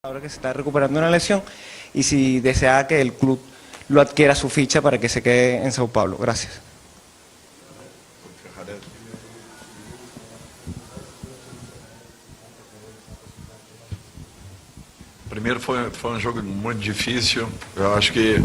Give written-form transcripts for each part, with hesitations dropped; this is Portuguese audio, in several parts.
Ahora que se está recuperando una lesión y si desea que el club lo adquiera su ficha para que se quede en Sao Paulo. Gracias. Primeiro foi jogo muito difícil. Eu acho que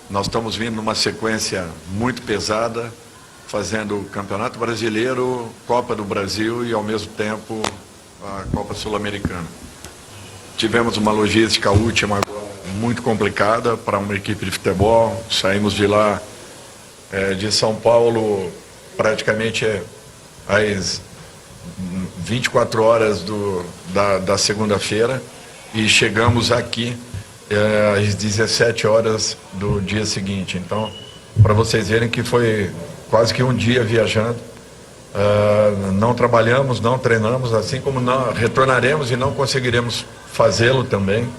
nós estamos vindo numa sequência muito pesada, fazendo o Campeonato Brasileiro, Copa do Brasil e ao mesmo tempo a Copa Sul-Americana. Tivemos uma logística última agora muito complicada para uma equipe de futebol. Saímos de lá, de São Paulo, praticamente às 24 horas da segunda-feira e chegamos aqui às 17 horas do dia seguinte. Então, para vocês verem que foi quase que um dia viajando. Não trabalhamos, não treinamos, assim como não retornaremos e não conseguiremos fazê-lo também,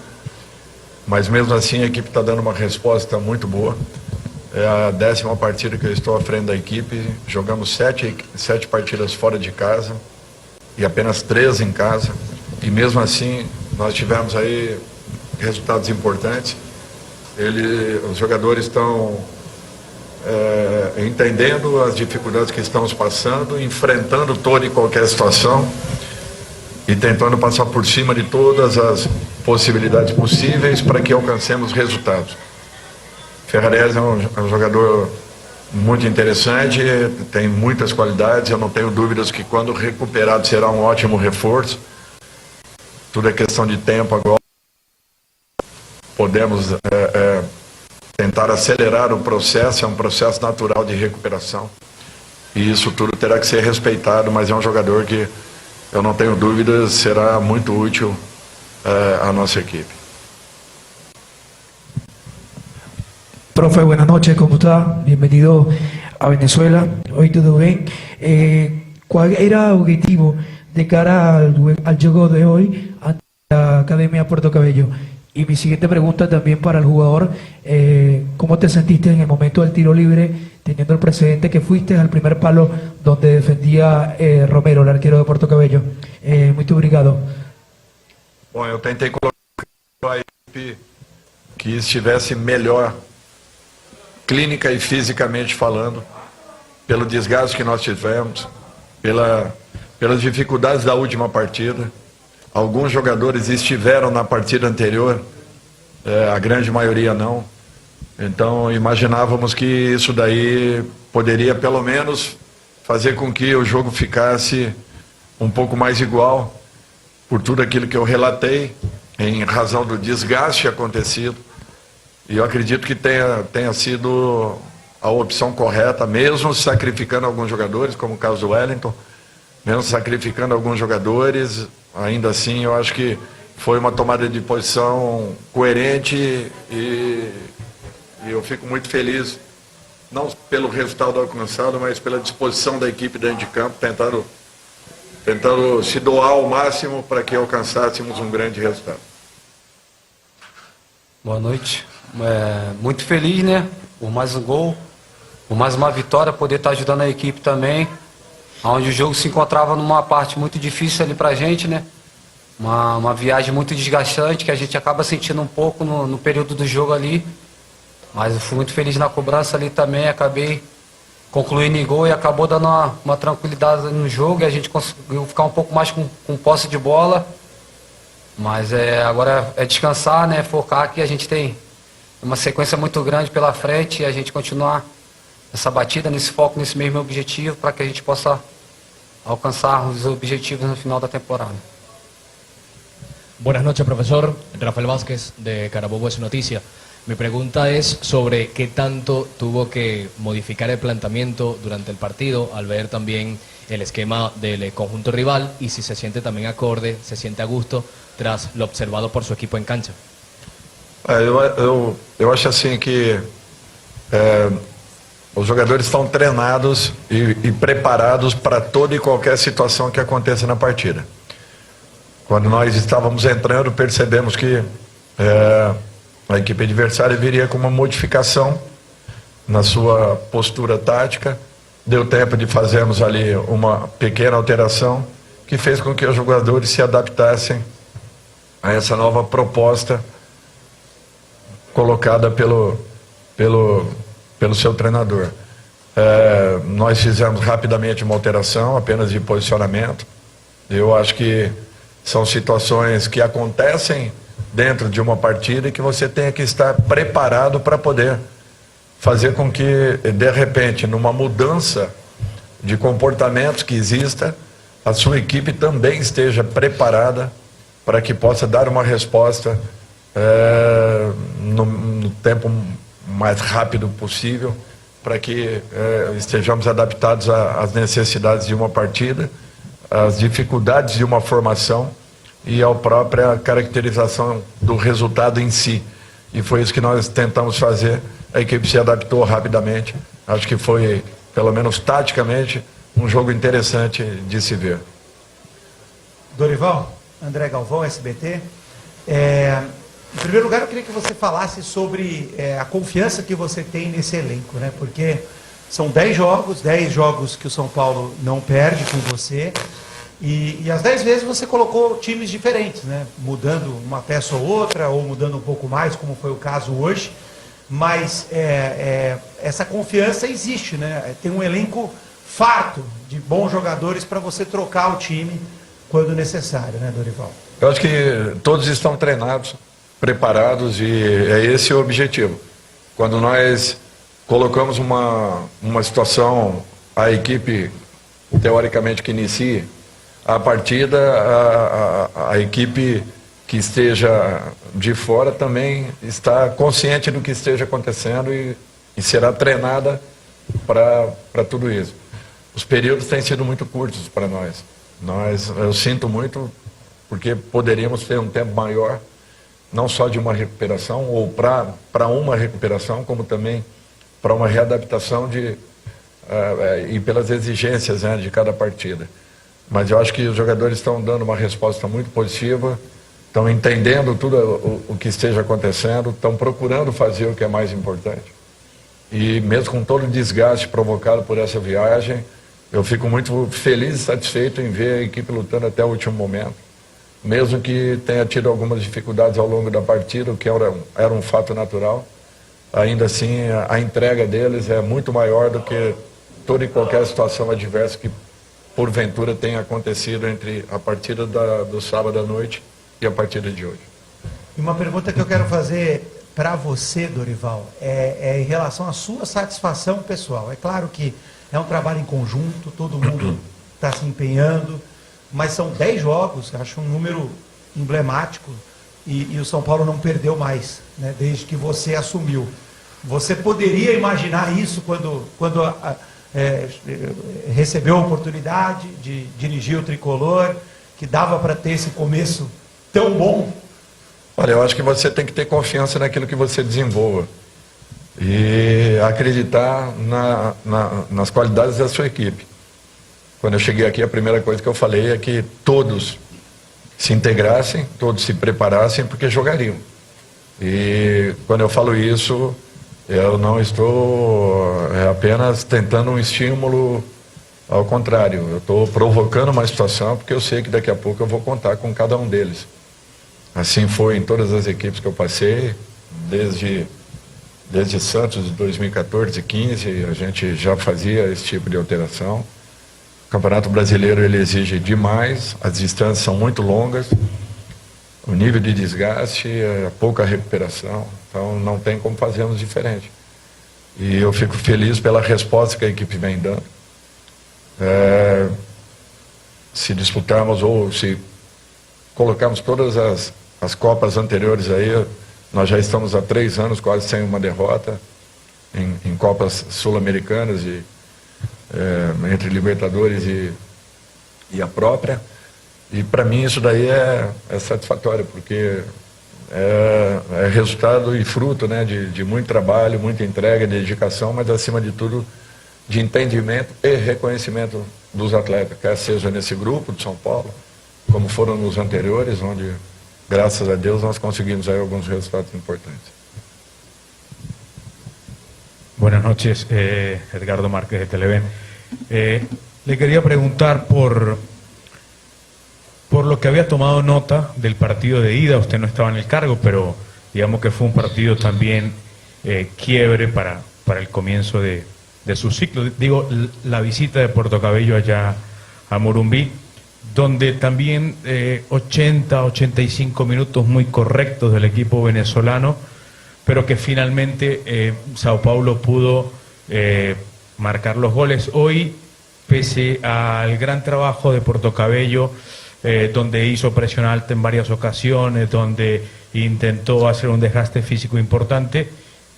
mas mesmo assim a equipe está dando uma resposta muito boa. É a 10ª partida que eu estou à frente da equipe. Jogamos 7 partidas fora de casa e apenas 3 em casa, e mesmo assim nós tivemos aí resultados importantes. Os jogadores estão entendendo as dificuldades que estamos passando, enfrentando toda e qualquer situação e tentando passar por cima de todas as possibilidades possíveis para que alcancemos resultados. Ferrarese é um jogador muito interessante, tem muitas qualidades, eu não tenho dúvidas que quando recuperado será um ótimo reforço. Tudo é questão de tempo agora. Podemos tentar acelerar o processo, é um processo natural de recuperação. E isso tudo terá que ser respeitado, mas é um jogador que, eu não tenho dúvidas, será muito útil à nossa equipe. Profe, buenas noches, ¿cómo está? Bienvenido a Venezuela. Hoy todo bien. ¿Cuál era el objetivo de cara al juego de hoy ante la Academia Puerto Cabello? Y mi siguiente pregunta también para el jugador, ¿cómo te sentiste en el momento del tiro libre, teniendo el precedente que fuiste al primer palo donde defendía Romero, el arquero de Puerto Cabello? Muy obrigado. Bom, eu tentei colocar a equipe que estivesse melhor, clínica e fisicamente falando, pelo desgaste que nós tivemos, pelas dificuldades da última partida. Alguns jogadores estiveram na partida anterior, a grande maioria não. Então imaginávamos que isso daí poderia pelo menos fazer com que o jogo ficasse um pouco mais igual, por tudo aquilo que eu relatei, em razão do desgaste acontecido. E eu acredito que tenha sido a opção correta, mesmo sacrificando alguns jogadores, como o caso do Wellington, mesmo sacrificando alguns jogadores. Ainda assim, eu acho que foi uma tomada de posição coerente e eu fico muito feliz, não pelo resultado alcançado, mas pela disposição da equipe dentro de campo, tentando se doar ao máximo para que alcançássemos um grande resultado. Boa noite. Muito feliz, né? Por mais um gol, por mais uma vitória, poder estar ajudando a equipe também. Onde o jogo se encontrava numa parte muito difícil ali pra gente, né? Uma viagem muito desgastante, que a gente acaba sentindo um pouco no período do jogo ali. Mas eu fui muito feliz na cobrança ali também, acabei concluindo em gol e acabou dando uma tranquilidade no jogo e a gente conseguiu ficar um pouco mais com posse de bola. Mas agora é descansar, né? Focar, que a gente tem uma sequência muito grande pela frente e a gente continuar nessa batida, nesse foco, nesse mesmo objetivo, para que a gente possa alcançar os objetivos no final da temporada. Buenas noches, profesor. Rafael Vázquez, de Carabobo es Noticia. Mi pregunta es sobre qué tanto tuvo que modificar el planteamiento durante el partido al ver también el esquema del conjunto rival y si se siente también acorde, se siente a gusto tras lo observado por su equipo en cancha. Eu acho assim que os jogadores estão treinados e preparados para toda e qualquer situação que aconteça na partida. Quando nós estávamos entrando, percebemos que a equipe adversária viria com uma modificação na sua postura tática. Deu tempo de fazermos ali uma pequena alteração que fez com que os jogadores se adaptassem a essa nova proposta colocada pelo seu treinador. Nós fizemos rapidamente uma alteração, apenas de posicionamento. Eu acho que são situações que acontecem dentro de uma partida e que você tem que estar preparado para poder fazer com que, de repente, numa mudança de comportamentos que exista, a sua equipe também esteja preparada para que possa dar uma resposta no tempo mais rápido possível, para que estejamos adaptados às necessidades de uma partida, às dificuldades de uma formação e à própria caracterização do resultado em si. E foi isso que nós tentamos fazer. A equipe se adaptou rapidamente. Acho que foi, pelo menos taticamente, um jogo interessante de se ver. Dorival, André Galvão, SBT. Em primeiro lugar, eu queria que você falasse sobre a confiança que você tem nesse elenco, né? Porque são 10 jogos que o São Paulo não perde com você, e as 10 vezes você colocou times diferentes, né? Mudando uma peça ou outra, ou mudando um pouco mais, como foi o caso hoje, mas essa confiança existe, né? Tem um elenco farto de bons jogadores para você trocar o time quando necessário, né, Dorival? Eu acho que todos estão treinados, preparados, e é esse o objetivo. Quando nós colocamos uma situação, a equipe teoricamente que inicie a partida, a equipe que esteja de fora também está consciente do que esteja acontecendo e será treinada para tudo isso. Os períodos têm sido muito curtos para nós. Eu sinto muito, porque poderíamos ter um tempo maior, não só de uma recuperação, ou para uma recuperação, como também para uma readaptação e pelas exigências, né, de cada partida. Mas eu acho que os jogadores estão dando uma resposta muito positiva, estão entendendo tudo o que esteja acontecendo, estão procurando fazer o que é mais importante. E mesmo com todo o desgaste provocado por essa viagem, eu fico muito feliz e satisfeito em ver a equipe lutando até o último momento. Mesmo que tenha tido algumas dificuldades ao longo da partida, o que era um fato natural, ainda assim a entrega deles é muito maior do que toda e qualquer situação adversa que porventura tenha acontecido entre a partida do sábado à noite e a partida de hoje. E uma pergunta que eu quero fazer para você, Dorival, é em relação à sua satisfação pessoal. É claro que é um trabalho em conjunto, todo mundo está se empenhando, mas são 10 jogos, acho um número emblemático, e o São Paulo não perdeu mais, né, desde que você assumiu. Você poderia imaginar isso quando recebeu a oportunidade de dirigir o Tricolor, que dava para ter esse começo tão bom? Olha, eu acho que você tem que ter confiança naquilo que você desenvolva e acreditar nas qualidades da sua equipe. Quando eu cheguei aqui, a primeira coisa que eu falei é que todos se integrassem, todos se preparassem, porque jogariam. E quando eu falo isso, eu não estou apenas tentando um estímulo, ao contrário, eu estou provocando uma situação, porque eu sei que daqui a pouco eu vou contar com cada um deles. Assim foi em todas as equipes que eu passei, desde Santos de 2014 e 2015, a gente já fazia esse tipo de alteração. O Campeonato Brasileiro ele exige demais, as distâncias são muito longas, o nível de desgaste, pouca recuperação, então não tem como fazermos diferente. E eu fico feliz pela resposta que a equipe vem dando. Se disputarmos ou se colocarmos todas as Copas anteriores aí, nós já estamos há 3 anos quase sem uma derrota em Copas Sul-Americanas, entre Libertadores e a própria. E para mim isso daí é satisfatório, porque é resultado e fruto, né, de muito trabalho, muita entrega, dedicação, mas acima de tudo de entendimento e reconhecimento dos atletas, quer seja nesse grupo de São Paulo, como foram nos anteriores, onde, graças a Deus, nós conseguimos aí alguns resultados importantes. Buenas noches, Edgardo Márquez de Televen. Le quería preguntar por por lo que había tomado nota del partido de ida, usted no estaba en el cargo, pero digamos que fue un partido también quiebre para el comienzo de su ciclo. Digo, la visita de Puerto Cabello allá a Morumbí, donde también 80-85 minutos muy correctos del equipo venezolano, pero que finalmente Sao Paulo pudo marcar los goles. Hoy, pese al gran trabajo de Puerto Cabello, donde hizo presión alta en varias ocasiones, donde intentó hacer un desgaste físico importante,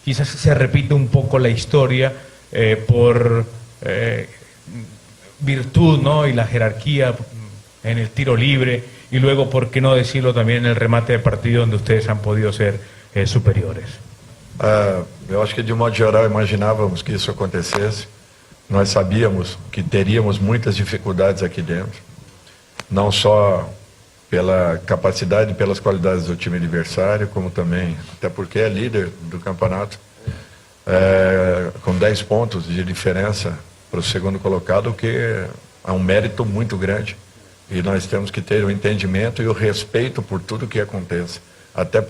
quizás se repite un poco la historia por virtud, ¿no?, y la jerarquía en el tiro libre, y luego, por qué no decirlo, también en el remate de partido, donde ustedes han podido ser superiores. Eu acho que, de modo geral, imaginávamos que isso acontecesse. Nós sabíamos que teríamos muitas dificuldades aqui dentro, não só pela capacidade e pelas qualidades do time adversário, como também, até porque é líder do campeonato, com 10 pontos de diferença para o segundo colocado, o que é um mérito muito grande. E nós temos que ter o entendimento e o respeito por tudo que acontece, até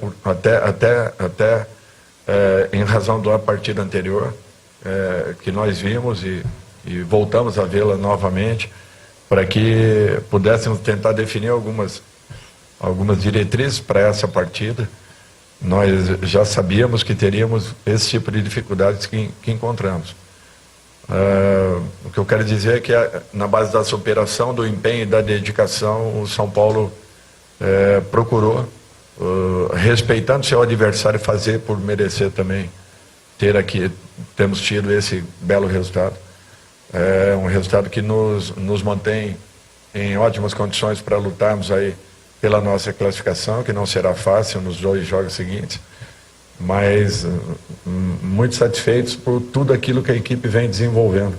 em razão da partida anterior, que nós vimos e voltamos a vê-la novamente, para que pudéssemos tentar definir algumas diretrizes para essa partida. Nós já sabíamos que teríamos esse tipo de dificuldades que encontramos. O que eu quero dizer é que, na base da superação, do empenho e da dedicação, o São Paulo procurou, respeitando seu adversário, fazer por merecer também temos tido esse belo resultado. É um resultado que nos mantém em ótimas condições para lutarmos aí pela nossa classificação, que não será fácil nos 2 jogos seguintes, mas muito satisfeitos por tudo aquilo que a equipe vem desenvolvendo,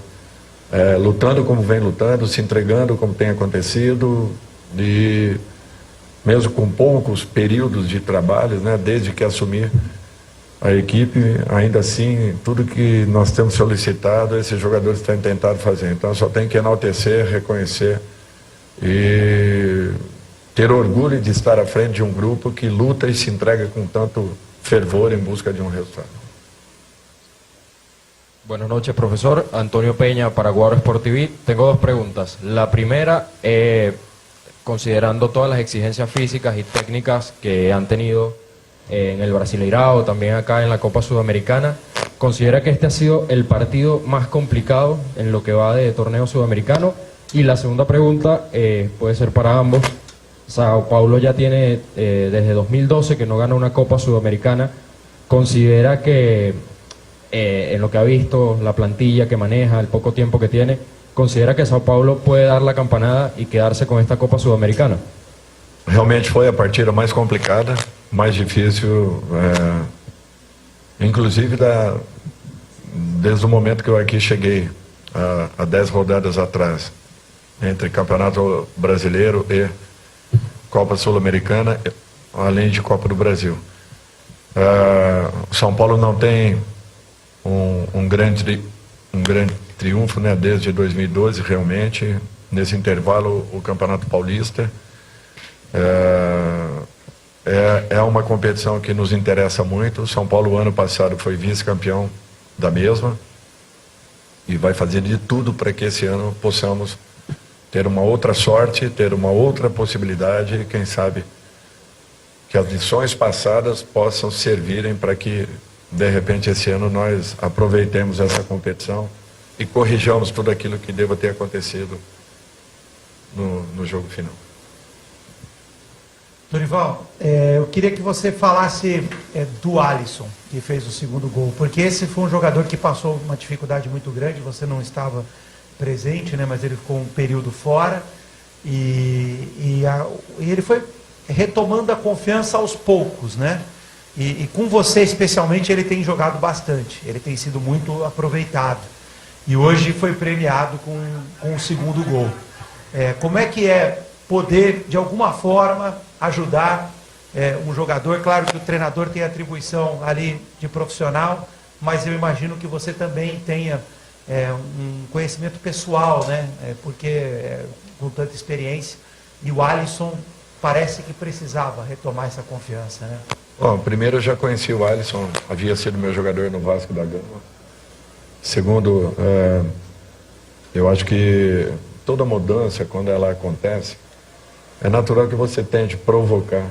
lutando como vem lutando, se entregando como tem acontecido, e mesmo com poucos períodos de trabalho, né, desde que assumi a equipe, ainda assim, tudo que nós temos solicitado, esses jogadores têm tentado fazer. Então, só tem que enaltecer, reconhecer e ter orgulho de estar à frente de um grupo que luta e se entrega com tanto fervor em busca de um resultado. Buenas noches, profesor. Antonio Peña, para Guaro Sport TV. Tengo 2 preguntas. La primera, considerando todas las exigencias físicas y técnicas que han tenido en el Brasileirao, también acá en la Copa Sudamericana, ¿considera que este ha sido el partido más complicado en lo que va de torneo sudamericano? Y la segunda pregunta puede ser para ambos. Sao Paulo ya tiene desde 2012 que no gana una Copa Sudamericana. ¿Considera que en lo que ha visto, la plantilla que maneja, el poco tiempo que tiene, considera que Sao Paulo puede dar la campanada y quedarse con esta Copa Sudamericana? Realmente foi a partida mais complicada, mais difícil, inclusive desde o momento que eu aqui cheguei, há 10 rodadas atrás, entre Campeonato Brasileiro e Copa Sul-Americana, além de Copa do Brasil. São Paulo não tem um grande triunfo, né, desde 2012, realmente. Nesse intervalo, o Campeonato Paulista é uma competição que nos interessa muito. O São Paulo, ano passado, foi vice-campeão da mesma e vai fazer de tudo para que esse ano possamos ter uma outra sorte, ter uma outra possibilidade, e quem sabe que as lições passadas possam servirem para que, de repente, esse ano nós aproveitemos essa competição e corrijamos tudo aquilo que deva ter acontecido no jogo final. Dorival, eu queria que você falasse do Alisson, que fez o segundo gol, porque esse foi um jogador que passou uma dificuldade muito grande, você não estava presente, né, mas ele ficou um período fora, e ele foi retomando a confiança aos poucos, né? E com você especialmente ele tem jogado bastante, ele tem sido muito aproveitado, e hoje foi premiado com o segundo gol. Como é que é poder, de alguma forma, ajudar um jogador? Claro que o treinador tem atribuição ali de profissional, mas eu imagino que você também tenha um conhecimento pessoal, né? Porque com tanta experiência, E o Alisson parece que precisava retomar essa confiança, né? Bom, primeiro eu já conheci o Alisson, havia sido meu jogador no Vasco da Gama. Segundo, eu acho que toda mudança, quando ela acontece, é natural que você tente provocar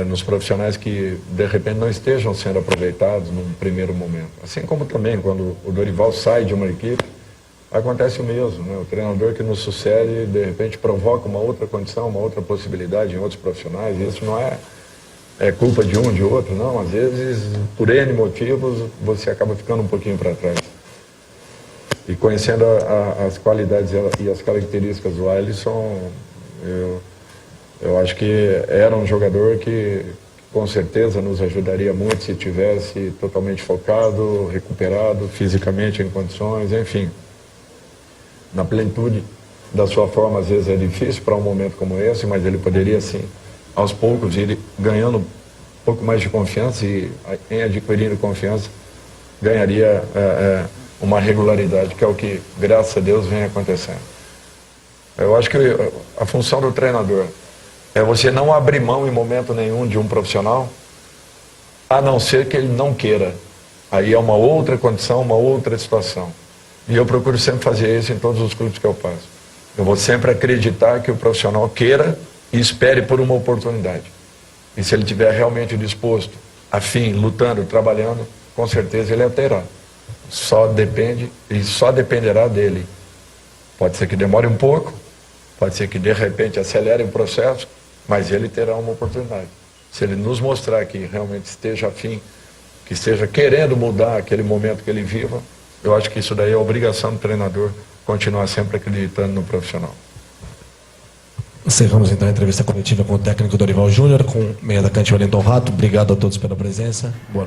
nos profissionais que, de repente, não estejam sendo aproveitados num primeiro momento. Assim como também, quando o Dorival sai de uma equipe, acontece o mesmo, né? O treinador que nos sucede, de repente, provoca uma outra condição, uma outra possibilidade em outros profissionais. Isso não é culpa de um, de outro, não. Às vezes, por N motivos, você acaba ficando um pouquinho para trás. E conhecendo as qualidades e as características do Alisson, eu acho que era um jogador que com certeza nos ajudaria muito se tivesse totalmente focado, recuperado, fisicamente em condições, enfim. Na plenitude da sua forma, às vezes é difícil para um momento como esse, mas ele poderia, sim, aos poucos, ir ganhando um pouco mais de confiança e, em adquirindo confiança, ganharia uma regularidade, que é o que, graças a Deus, vem acontecendo. Eu acho que a função do treinador é você não abrir mão em momento nenhum de um profissional, a não ser que ele não queira. Aí é uma outra condição, uma outra situação. E eu procuro sempre fazer isso em todos os clubes que eu passo. Eu vou sempre acreditar que o profissional queira e espere por uma oportunidade. E se ele estiver realmente disposto, afim, lutando, trabalhando, com certeza ele a terá. Só depende e só dependerá dele. Pode ser que demore um pouco, pode ser que de repente acelere o processo, mas ele terá uma oportunidade. Se ele nos mostrar que realmente esteja afim, que esteja querendo mudar aquele momento que ele viva, eu acho que isso daí é obrigação do treinador, continuar sempre acreditando no profissional. Encerramos então a entrevista coletiva com o técnico Dorival Júnior, com o meio atacante Wellington Rato. Obrigado a todos pela presença. Boa noite.